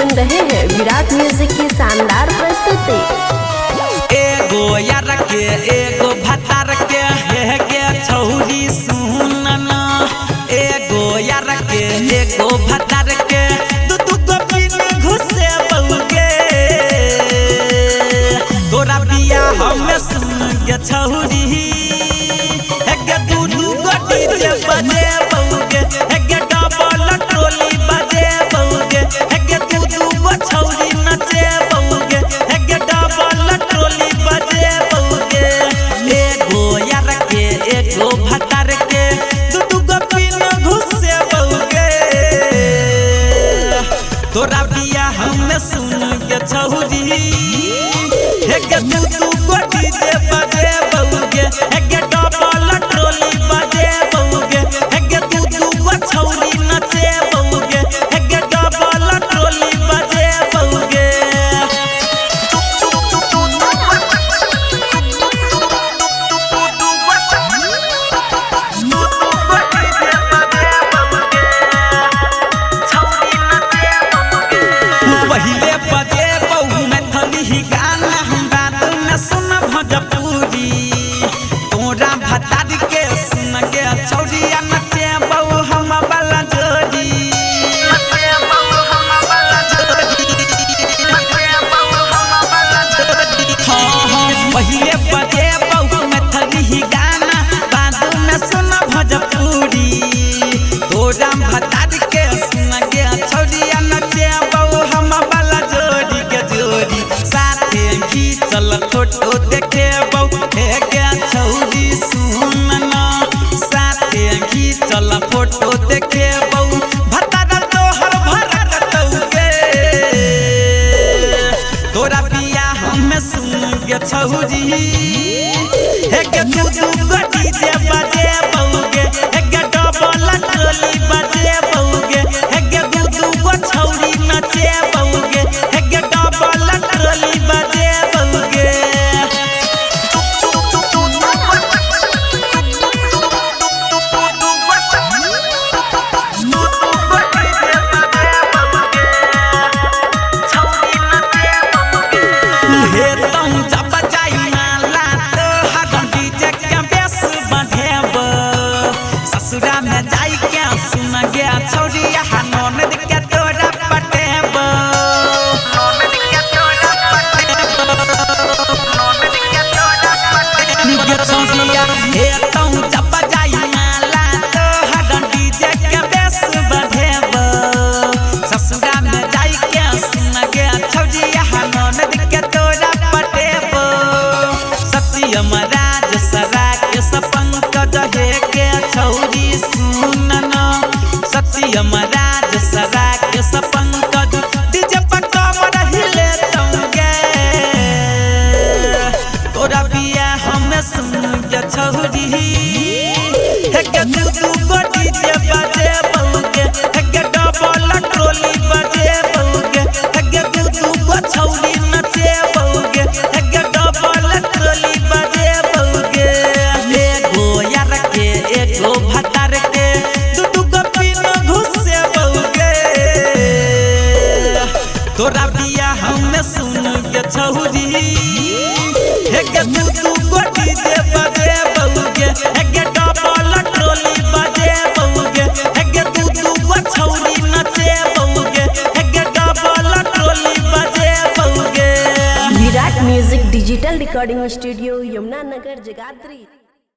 सुन रहे हैं विराट म्यूजिक की शानदार प्रस्तुति। एगो यार के एगो भतार के है के छौरी सुनना, एगो यार के एगो भतार के दू गो बिन घुसे बउगे। तोरा बिया हमें सुन के छौरी है के दू गो डीजे बजे बउगे, है के डबल ट्रोली बजे बउगे, है के दू गो छौरी नचे बउगे, है के डबल ट्रोली बजे बउगे। एगो यार के एगो भतार के दू गो बिन घुसे बउगे। तोरा बिया हमें सुन के छौरी है के दू गो डीजे बजे बउगे, है के डबल ट्रोली बजे बउगे, है के दू गो छौरी नचे बउगे, है के डबल ट्रोली बजे बउगे। पहिले बजे बहू मैथिली गाना बात में सुन भोजपुरी। तोरा भतार के सुन के छौरिया नचे बहू हम वाला जोड़ी। पहिले बजे बहू मैथिली गाना बात में सुन भोजपुरी। तोरा भतार के सुन के छौरिया नचे बहू हम वाला जोड़ी के जोड़ी। साथे खींचल फोटो देखे बहू है के छौरी सुनना, साथे खींचल फोटो देखे बहू भतार तोहर भरकतौगे। तोरा बिया हमें सुन के छौरी है के दू गो डीजे बजे बउगे, है के डबल ट्रोली बजे बउगे, है के दू गो छौरी नचे बउगे, है के डबल ट्रोली बजे बउगे। हे तुम जब जाई नाला तो हर डीजे के बेस बढ़ेब। ससुरा में जाई के सुन गे छौरिया ननद के तोरा पटेब। हे तुम जब जाई नाला तो हर डीजे के बेस बढ़ेब। ससुरा में जाई के सुन गे छौरिया ननद के तोरा पटेब। सत्यम राज सरा के पंकज हे के छौरी सुनना, सत्यम राज सरा के पंकज डीजे पर कमर हिले तंगे। तोरा बिया हमें सुन के छौरी है के दू गो डीजे बजे बउगे, है के डबल ट्रोली बजे बउगे, है के दू गो छौरी नचे बउगे, है के डबल ट्रोली बजे बउगे। एगो यार के एगो भतार के दू गो बिन घुसे बउगे। तोरा बिया हमें सुन के छौरी है के दू गो डीजे बजे बउगे, है के डबल ट्रोली बजे बउगे, है के दू गो छौरी नचे बउगे, है के डबल ट्रोली बजे बउगे। Virat music digital recording studio Yamuna Nagar Jagadhri.